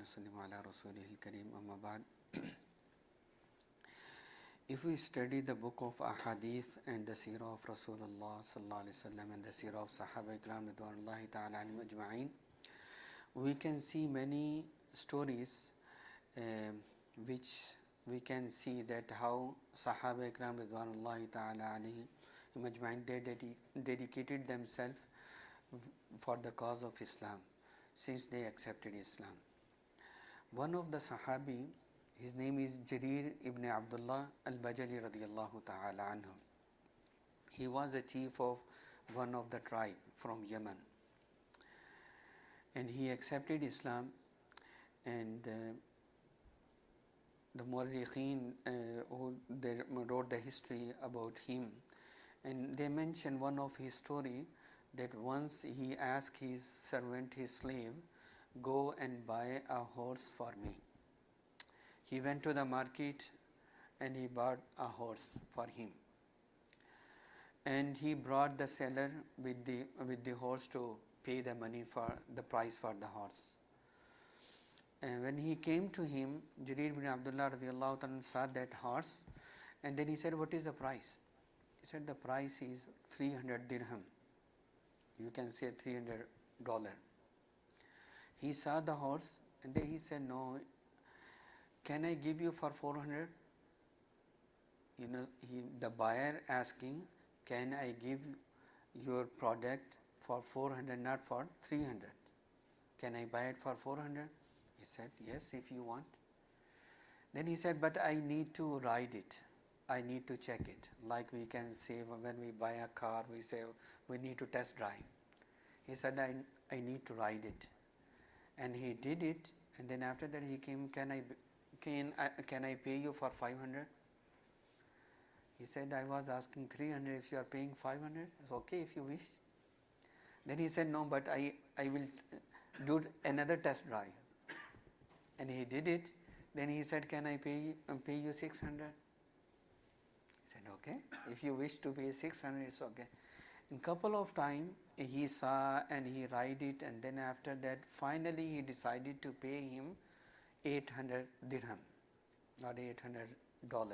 وسلم على رسوله الكريم أما بعد. If we study the book of Ahadith and the Seerah of Rasulullah sallallahu alaihi wasallam and the Seerah of Sahaba Ikram ridwanullahi ta'ala alayhim ajma'in, we can see many stories which we can see that how Sahaba Ikram ridwanullahi ta'ala alayhim ajma'in they dedicated themselves for the cause of Islam since they accepted Islam. One of the Sahabi, his name is Jarir ibn Abdullah al-Bajali radiyallahu ta'ala anhu. He was a chief of one of the tribe from Yemen, and he accepted Islam, and the Mu'arrikheen who they wrote the history about him, and they mention one of his story that once he asked his servant, his slave, go and buy a horse for me. He went to the market and he bought a horse for him, and he brought the seller with the horse to pay the money for the price for the horse. And when he came to him, Jarir bin Abdullah radiyallahu ta'ala saw that horse, and then he said, what is the price? He said, the price is 300 dirham. You can say $300. He saw the horse and then he said, no, can I give you for 400? The buyer asking, can I give your product for 400, not for 300? Can I buy it for 400? He said, yes, if you want. Then he said, but I need to ride it. I need to check it. Like we can say when we buy a car, we say we need to test drive. He said, I need to ride it. And he did it, and then after that he came, can I pay you for 500? He said, I was asking 300, if you are paying 500, it's okay if you wish. Then he said, no, but I will do another test drive. And he did it. Then he said, can I pay you 600? He said, okay, if you wish to pay 600, it's okay. In couple of time he saw and he ride it, and then after that finally he decided to pay him 800 dirham or $800.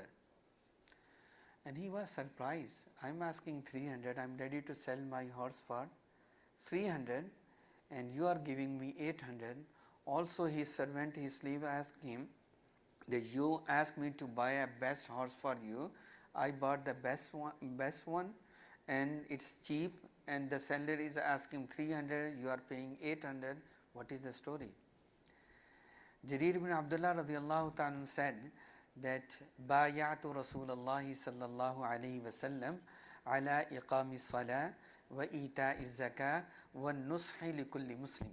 And he was surprised. I'm asking 300, I'm ready to sell my horse for 300 and you are giving me 800. Also his servant, his slave asked him that you asked me to buy a best horse for you. I bought the best one and it's cheap, and the seller is asking 300, you are paying 800. What is the story? Jarir ibn Abdullah radiyallahu ta'ala said that bayatu Rasulullah sallallahu alayhi wa sallam ala iqami salah wa ita'i zakah wa nushi li kulli muslimin.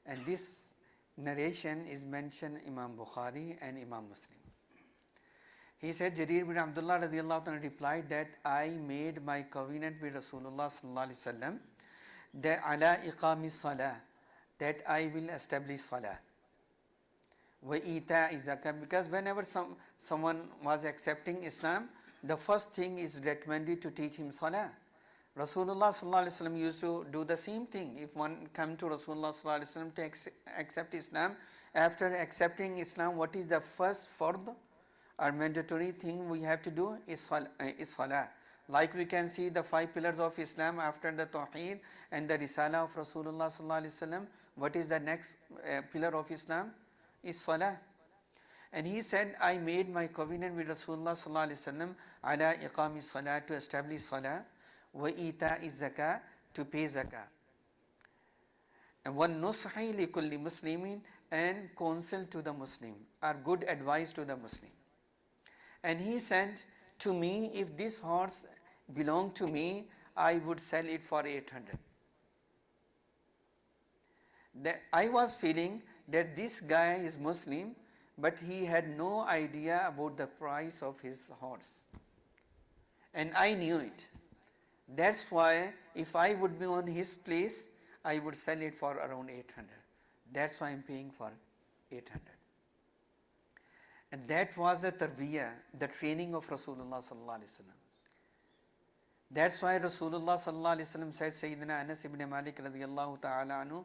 And this narration is mentioned Imam Bukhari and Imam Muslim. He said, Jarir bin Abdullah radiyallahu ta'ala replied that I made my covenant with Rasulullah sallallahu alaihi wasallam that ala iqami salah, that I will establish salah, wa ita'i zakah, because whenever someone was accepting Islam, the first thing is recommended to teach him salah. Rasulullah sallallahu alaihi wasallam used to do the same thing. If one come to Rasulullah sallallahu alaihi wasallam to accept Islam, after accepting Islam, what is the first fard or mandatory thing we have to do is salah. Like we can see the 5 pillars of Islam after the Tawheed and the Risala of Rasulullah sallallahu alaihi wasallam. What is the next pillar of Islam? Is salah. And he said, I made my covenant with Rasulullah sallallahu alaihi wasallam ala iqami salah, to establish salah, wa ita'i zakah, to pay zakah, and one nushi li kulli muslimin, and counsel to the Muslim or good advice to the Muslim. And he said to me, if this horse belonged to me, I would sell it for 800. That I was feeling that this guy is Muslim, but he had no idea about the price of his horse, and I knew it. That's why if I would be on his place, I would sell it for around 800. That's why I'm paying for 800. And that was the tarbiyah, the training of Rasulullah sallallahu alaihi wasallam. That's why Rasulullah sallallahu alaihi wasallam said, Sayyidina Anas ibn Malik radiyallahu ta'ala anhu,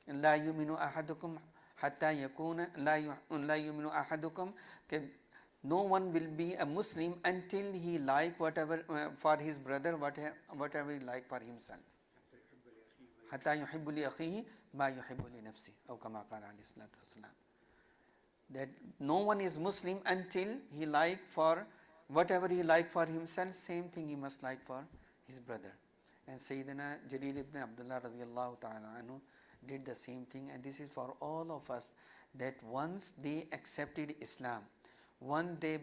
La yuminu ahadukum hatta yakuna la yuminu ahadukum, no one will be a Muslim until he like whatever for his brother, whatever he like for himself. Hatta yuhibbu li akhihi ma yuhibbu li nafsi, aw kama qala alayhi salatu wassalam. That no one is Muslim until he like for whatever he like for himself, same thing he must like for his brother. And Sayyidina Jalil ibn Abdullah radiyallahu ta'ala anhu did the same thing, and this is for all of us, that once they accepted Islam, once they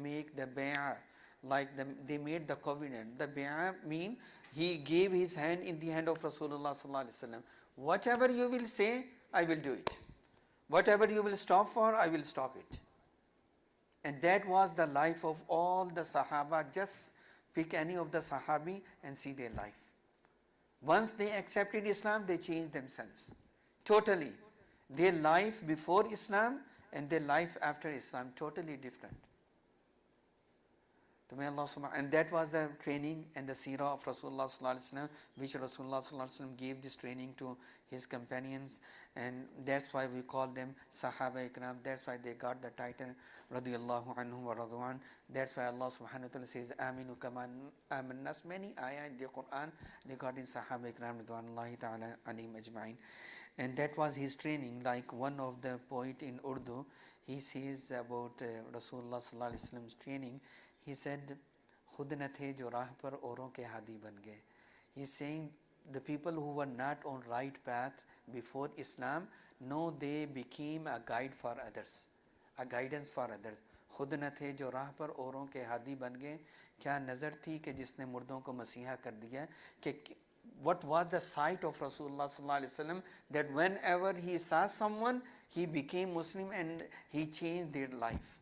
make the bay'ah, like they made the covenant. The bay'ah mean he gave his hand in the hand of Rasulullah sallallahu alaihi wasallam. Whatever you will say, I will do it. Whatever you will stop for, I will stop it. And that was the life of all the Sahaba. Just pick any of the Sahabi and see their life. Once they accepted Islam, they changed themselves totally. Their life before Islam and their life after Islam, totally different. To may Allah subhanahu, and that was the training and the seerah of Rasulullah sallallahu alaihi wasallam, which Rasulullah sallallahu alaihi wasallam gave this training to his companions, and that's why we call them Sahaba Ikram. That's why they got the title radiyallahu anhu wa radwan. That's why Allah subhanahu wa ta'ala says aminu kama aman nas. Many ayah in the Quran regarding Sahaba Ikram radwanullahi ta'ala alayhim ajma'in. And that was his training. Like one of the poet in Urdu, he says about Rasulullah sallallahu alaihi wasallam's training. He said, "Khud na the jo raah par auron ke hadi ban gaye." He's saying the people who were not on right path before Islam, no, they became a guide for others, a guidance for others. खुद न थे जो राह पर औरों के हादी बन गए, क्या नज़र थी कि जिसने मुर्दों को मसीहा कर दिया. कि what was the sight of Rasulullah sallallahu alaihi wasallam, that whenever he saw someone, he became Muslim and he changed their life.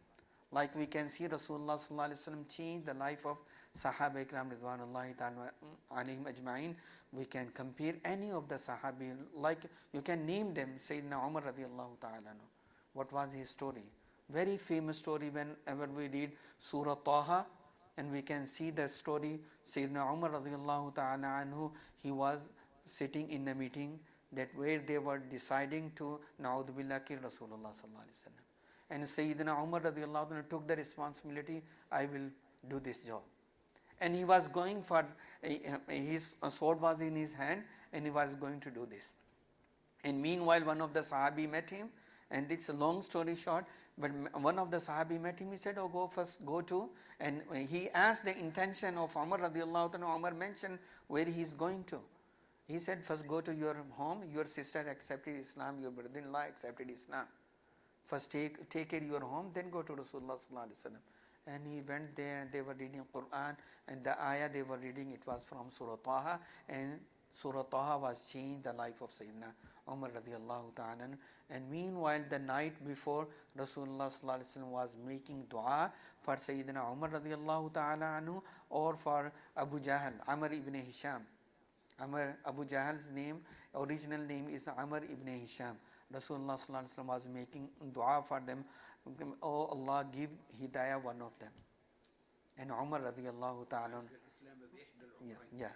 Like we can see Rasulullah sallallahu alaihi wasallam change the life of Sahaba Ikram ridwanullahi ta'ala alayhim ajma'in. We can compare any of the Sahabi, like you can name them. Sayyidina Umar radiyallahu ta'ala. What was his story? Very famous story. Whenever we read Surah Taha, and we can see the story. Sayyidina Umar radiyallahu ta'ala anhu, he was sitting in a meeting that where they were deciding to na'udhu billah kill Rasulullah sallallahu alaihi wasallam. And Sayyidina Umar radiyallahu anhu took the responsibility, I will do this job. And he was going for, his sword was in his hand and he was going to do this. And meanwhile one of the Sahabi met him, and it's a long story short, but one of the Sahabi met him, he said, oh, go to, and he asked the intention of Umar radiyallahu anhu. Umar mentioned where he is going to. He said, first go to your home, your sister accepted Islam, your brother-in-law accepted Islam. First take care of your home, then go to Rasulullah sallallahu alaihi wasallam. And he went there and they were reading Quran, and the ayah they were reading, it was from Surah Taha, and Surah Taha was changed the life of Sayyidina Umar radiyallahu ta'ala. And meanwhile the night before, Rasulullah sallallahu alaihi wasallam was making dua for Sayyidina Umar radiyallahu ta'ala anhu, or for Abu Jahl, Amr ibn Hisham. Abu Jahl's original name is Amr ibn Hisham. Rasulullah sallallahu alaihi wasallam was making dua for them. Oh Allah, give hidayah one of them. And Umar radiyallahu ta'ala. Yeah.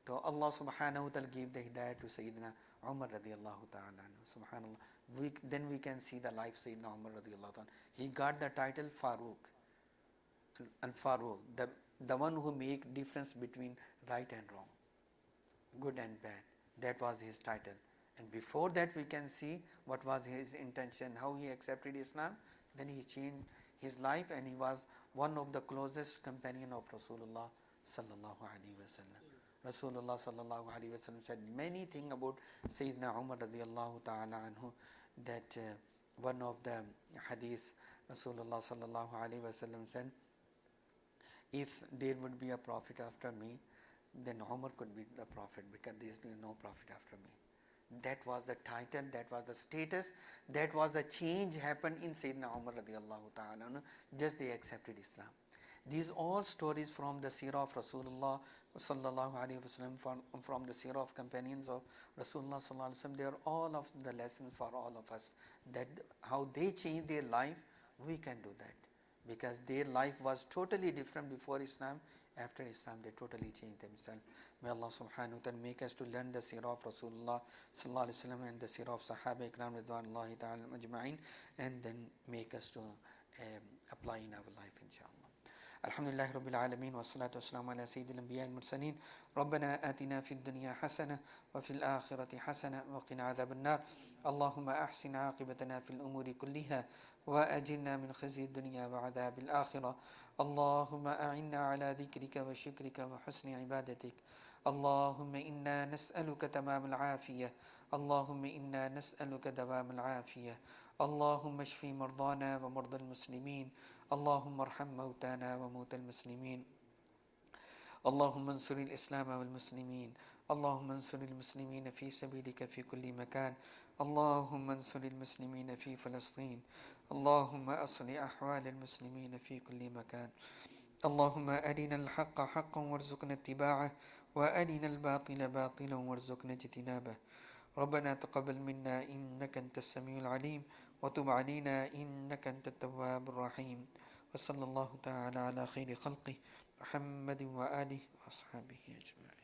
So Allah subhanahu wa ta'ala gave the hidayah to Sayyidina Umar radiyallahu ta'ala. Subhanallah. Then we can see the life of Sayyidina Umar radiyallahu ta'ala. He got the title Farooq. Al-Farooq, the one who make difference between right and wrong, good and bad. That was his title. And before that we can see what was his intention, how he accepted Islam. Then he changed his life and he was one of the closest companion of Rasulullah sallallahu alaihi wasallam. Rasulullah sallallahu alaihi wasallam said many things about Sayyidina Umar radiyallahu ta'ala anhu, that one of the hadith Rasulullah sallallahu alaihi wasallam said, if there would be a prophet after me, then Umar could be the prophet, because there is no prophet after me. That was the title, that was the status, that was the change happened in Sayyidina Umar radiyallahu ta'ala. Just they accepted Islam. These all stories from the seerah of Rasulullah sallallahu alaihi wasallam, from the seerah of companions of Rasulullah sallallahu alaihi wasallam. They are all of the lessons for all of us, that how they change their life, we can do that. because their life was totally different before Islam. After Islam, they totally changed themselves. May Allah subhanahu wa ta'ala make us to learn the seerah of Rasulullah sallallahu alaihi wasallam and the seerah of Sahaba ikram ridwanullahi ta'ala majma'in, and then make us to apply in our life, inshallah. Alhamdulillah Rabbil Alameen wa salatu wa salamu ala Sayyidil Anbiya al Mursaleen. Rabbana atina fid dunya hasana wa fil akhirati hasana wa qina adhab an-nar. Allahumma ahsin aqibatana fil umuri kulliha wa ajirna min khizyi ad-dunya wa adhab al-akhirah. Allahumma a'inna ala dhikrika wa shukrika wa husni ibadatik. Allahumma inna nas'aluka tamam al-afiyah. Allahumma inna nas'aluka dawam al-afiyah. Allahumma shfi mardana wa marda al-muslimin. اللهم ارحم موتانا وموتى المسلمين. اللهم انصر الإسلام والمسلمين. اللهم انصر المسلمين في سبيلك في كل مكان. اللهم انصر المسلمين في فلسطين. اللهم أصلح أحوال المسلمين في كل مكان. اللهم أرنا الحق حقا وارزقنا اتباعه وأرنا الباطل باطلا وارزقنا اجتنابه. ربنا تقبل منا إنك أنت السميع العليم وتب علينا إنك أنت التواب الرحيم. وصلى الله تعالى على خير خلقه محمد وآله وأصحابه أجمعين.